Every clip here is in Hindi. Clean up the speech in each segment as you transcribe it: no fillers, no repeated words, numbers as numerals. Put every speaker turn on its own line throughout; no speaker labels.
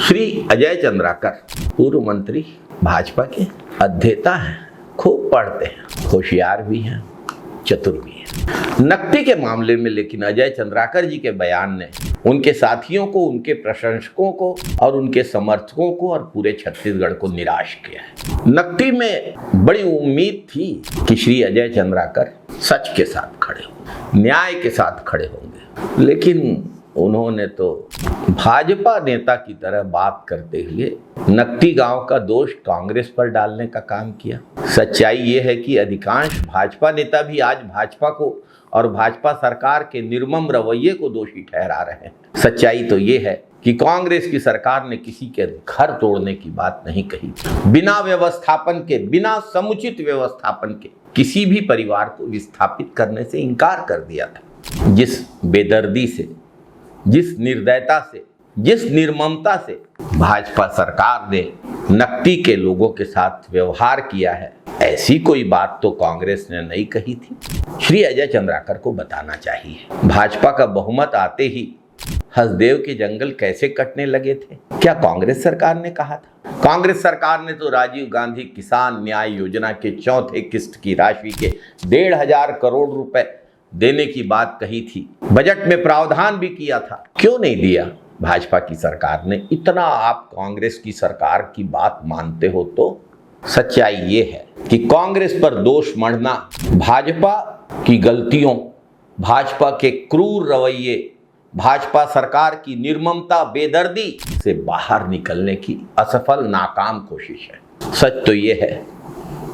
श्री अजय चंद्राकर पूर्व मंत्री भाजपा के अध्येता हैं, खूब पढ़ते हैं, होशियार भी हैं, चतुर भी हैं। नकदी के मामले में लेकिन अजय चंद्राकर जी के बयान ने उनके साथियों को, उनके प्रशंसकों को और उनके समर्थकों को और पूरे छत्तीसगढ़ को निराश किया है। नकदी में बड़ी उम्मीद थी कि श्री अजय चंद्राकर सच के साथ खड़े होंगे, न्याय के साथ खड़े होंगे, लेकिन उन्होंने तो भाजपा नेता की तरह बात करते हुए नकदी गांव का दोष कांग्रेस पर डालने का काम किया। सच्चाई ये है कि अधिकांश भाजपा नेता भी आज भाजपा को और भाजपा सरकार के निर्मम रवैये को दोषी ठहरा रहे हैं। सच्चाई तो ये है कि कांग्रेस की सरकार ने किसी के घर तोड़ने की बात नहीं कही। बिना व्यवस्थापन के, बिना समुचित व्यवस्थापन के किसी भी परिवार को विस्थापित करने से इनकार कर दिया था। जिस बेदर्दी से, जिस निर्दयता से, जिस निर्ममता से भाजपा सरकार ने नकदी के लोगों के साथ व्यवहार किया है, ऐसी कोई बात तो कांग्रेस ने नहीं कही थी। श्री अजय चंद्राकर को बताना चाहिए, भाजपा का बहुमत आते ही हसदेव के जंगल कैसे कटने लगे थे, क्या कांग्रेस सरकार ने कहा था? कांग्रेस सरकार ने तो राजीव गांधी किसान न्याय योजना के चौथे किस्त की राशि के 1,500 करोड़ रुपए देने की बात कही थी, बजट में प्रावधान भी किया था। क्यों नहीं दिया भाजपा की सरकार ने? इतना आप कांग्रेस की सरकार की बात मानते हो तो सच्चाई ये है कि कांग्रेस पर दोष मढ़ना भाजपा की गलतियों, भाजपा के क्रूर रवैये, भाजपा सरकार की निर्ममता, बेदर्दी से बाहर निकलने की असफल, नाकाम कोशिश है। सच तो ये है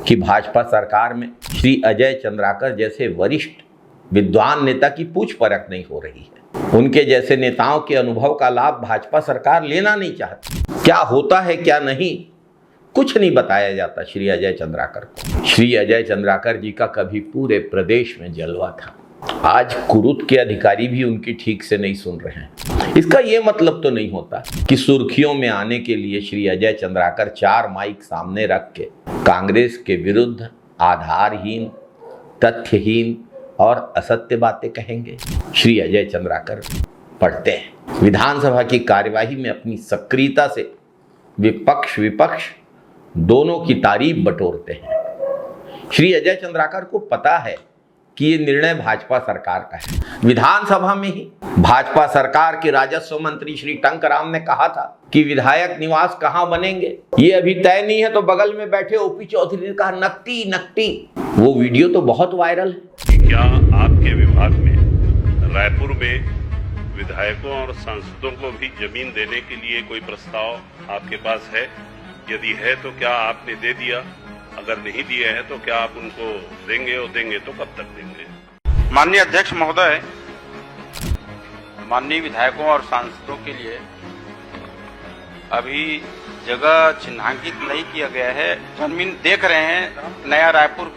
कि भाजपा सरकार में श्री अजय चंद्राकर जैसे वरिष्ठ विद्वान नेता की पूछ परख नहीं हो रही है। उनके जैसे नेताओं के अनुभव का लाभ भाजपा सरकार लेना नहीं चाहती। क्या होता है, क्या नहीं, कुछ नहीं बताया जाता श्री अजय चंद्राकर को। श्री अजय चंद्राकर जी का कभी पूरे प्रदेश में जलवा था, आज कुरुत के अधिकारी भी उनकी ठीक से नहीं सुन रहे हैं। इसका ये मतलब तो नहीं होता कि सुर्खियों में आने के लिए श्री अजय चंद्राकर 4 माइक सामने रख के कांग्रेस के विरुद्ध आधारहीन, तथ्यहीन और असत्य बातें कहेंगे। श्री अजय चंद्राकर पढ़ते हैं, विधानसभा की कार्यवाही में अपनी सक्रियता से विपक्ष दोनों की तारीफ बटोरते हैं। श्री अजय चंद्राकर को पता है कि ये निर्णय भाजपा सरकार का है। विधानसभा में ही भाजपा सरकार के राजस्व मंत्री श्री टंकराम ने कहा था कि विधायक निवास कहां बनेंगे ये अभी तय नहीं है, तो बगल में बैठे ओपी चौधरी ने कहा नकदी नकदी। वो वीडियो तो बहुत वायरल है।
क्या आपके विभाग में रायपुर में विधायकों और सांसदों को भी जमीन देने के लिए कोई प्रस्ताव आपके पास है? यदि है तो क्या आपने दे दिया? अगर नहीं दिए हैं तो क्या आप उनको देंगे, और देंगे तो कब तक देंगे?
माननीय अध्यक्ष महोदय, माननीय विधायकों और सांसदों के लिए अभी जगह चिन्हांकित नहीं किया गया है। जमीन देख रहे हैं नया रायपुर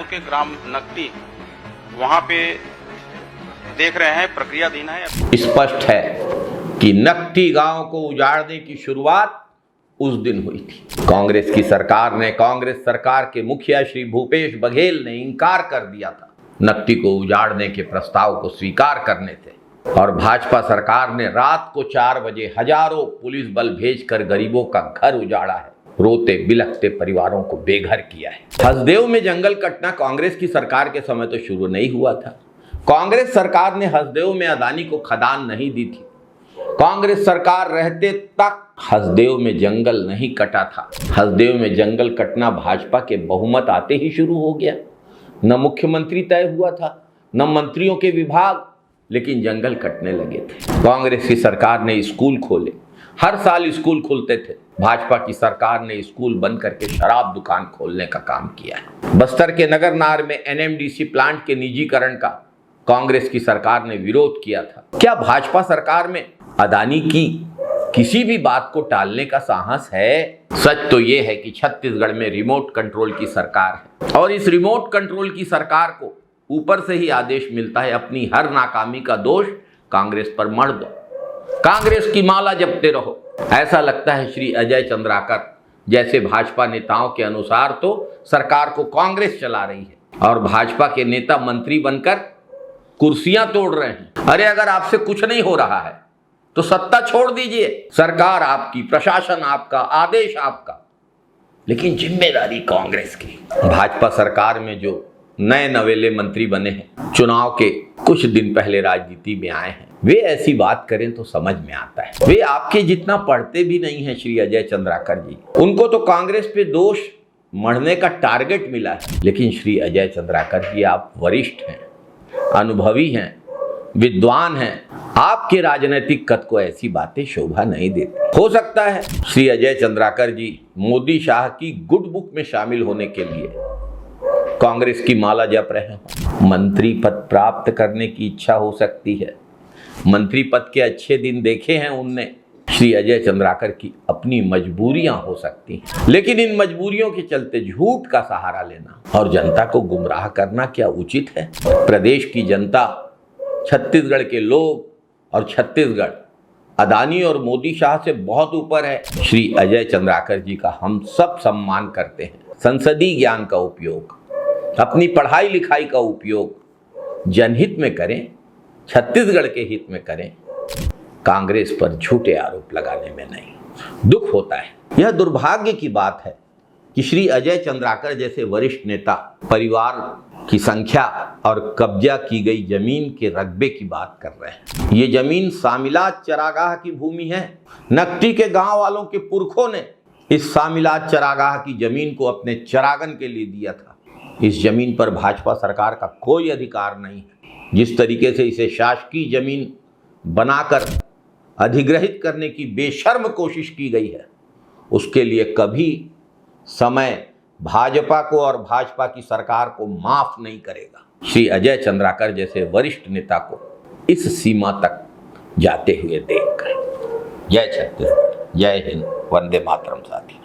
के ग्राम नकदी, वहां पे देख रहे हैं, प्रक्रियाधीन है।
स्पष्ट है कि नकदी गांव को उजाड़ने की शुरुआत उस दिन हुई थी। कांग्रेस की सरकार ने, कांग्रेस सरकार के मुखिया श्री भूपेश बघेल ने इनकार कर दिया था नकदी को उजाड़ने के प्रस्ताव को स्वीकार करने थे, और भाजपा सरकार ने रात को 4 बजे हजारों पुलिस बल भेजकर गरीबों का घर उजाड़ा है, रोते बिलखते परिवारों को बेघर किया है। हसदेव में जंगल कटना कांग्रेस की सरकार के समय तो शुरू नहीं हुआ था। कांग्रेस सरकार ने हसदेव में अदानी को खदान नहीं दी थी। कांग्रेस सरकार रहते तक हसदेव में जंगल नहीं कटा था। हसदेव में जंगल कटना भाजपा के बहुमत आते ही शुरू हो गया। न मुख्यमंत्री तय हुआ था, न मंत्रियों के विभाग, लेकिन जंगल कटने लगे थे। कांग्रेस की सरकार ने स्कूल खोले, हर साल स्कूल खुलते थे। भाजपा की सरकार ने स्कूल बंद करके शराब दुकान खोलने का काम किया है। बस्तर के नगरनार में एनएमडीसी प्लांट के निजीकरण का कांग्रेस की सरकार ने विरोध किया था। क्या भाजपा सरकार में अदानी की किसी भी बात को टालने का साहस है? सच तो ये है कि छत्तीसगढ़ में रिमोट कंट्रोल की सरकार है, और इस रिमोट कंट्रोल की सरकार को ऊपर से ही आदेश मिलता है अपनी हर नाकामी का दोष कांग्रेस पर मढ़ दो, कांग्रेस की माला जपते रहो। ऐसा लगता है श्री अजय चंद्राकर जैसे भाजपा नेताओं के अनुसार तो सरकार को कांग्रेस चला रही है, और भाजपा के नेता मंत्री बनकर कुर्सियां तोड़ रहे हैं। अरे अगर आपसे कुछ नहीं हो रहा है तो सत्ता छोड़ दीजिए। सरकार आपकी, प्रशासन आपका, आदेश आपका, लेकिन जिम्मेदारी कांग्रेस की। भाजपा सरकार में जो नए नवेले मंत्री बने हैं, चुनाव के कुछ दिन पहले राजनीति में आए हैं, वे ऐसी बात करें तो समझ में आता है। वे आपके जितना पढ़ते भी नहीं हैं श्री अजय चंद्राकर जी। उनको तो कांग्रेस पे दोष मढ़ने का टारगेट मिला है, लेकिन श्री अजय चंद्राकर जी आप वरिष्ठ हैं, अनुभवी हैं, विद्वान हैं। आपके राजनीतिक कद को ऐसी बातें शोभा नहीं देती। हो सकता है श्री अजय चंद्राकर जी मोदी शाह की गुड बुक में शामिल होने के लिए कांग्रेस की माला जप रहे हों। मंत्री पद प्राप्त करने की इच्छा हो सकती है, मंत्री पद के अच्छे दिन देखे हैं उनने। श्री अजय चंद्राकर की अपनी मजबूरियां हो सकती हैं, लेकिन इन मजबूरियों के चलते झूठ का सहारा लेना और जनता को गुमराह करना क्या उचित है? प्रदेश की जनता, छत्तीसगढ़ के लोग और छत्तीसगढ़ अदानी और मोदी शाह से बहुत ऊपर है। श्री अजय चंद्राकर जी का हम सब सम्मान करते हैं। संसदीय ज्ञान का उपयोग, अपनी पढ़ाई लिखाई का उपयोग जनहित में करें, छत्तीसगढ़ के हित में करें, कांग्रेस पर झूठे आरोप लगाने में नहीं। दुख होता है, यह दुर्भाग्य की बात है कि श्री अजय चंद्राकर जैसे वरिष्ठ नेता परिवार की संख्या और कब्जा की गई जमीन के रकबे की बात कर रहे हैं। ये जमीन सामिलात चरागाह की भूमि है। नकटी के गांव वालों के पुरखों ने इस सामिलात चरागाह की जमीन को अपने चरागन के लिए दिया था। इस जमीन पर भाजपा सरकार का कोई अधिकार नहीं है। जिस तरीके से इसे शासकीय जमीन बनाकर अधिग्रहित करने की बेशर्म कोशिश की गई है, उसके लिए कभी समय भाजपा को और भाजपा की सरकार को माफ नहीं करेगा। श्री अजय चंद्राकर जैसे वरिष्ठ नेता को इस सीमा तक जाते हुए देखकर। जय छत्तीसगढ़, जय हिंद, वंदे मातरम साथी।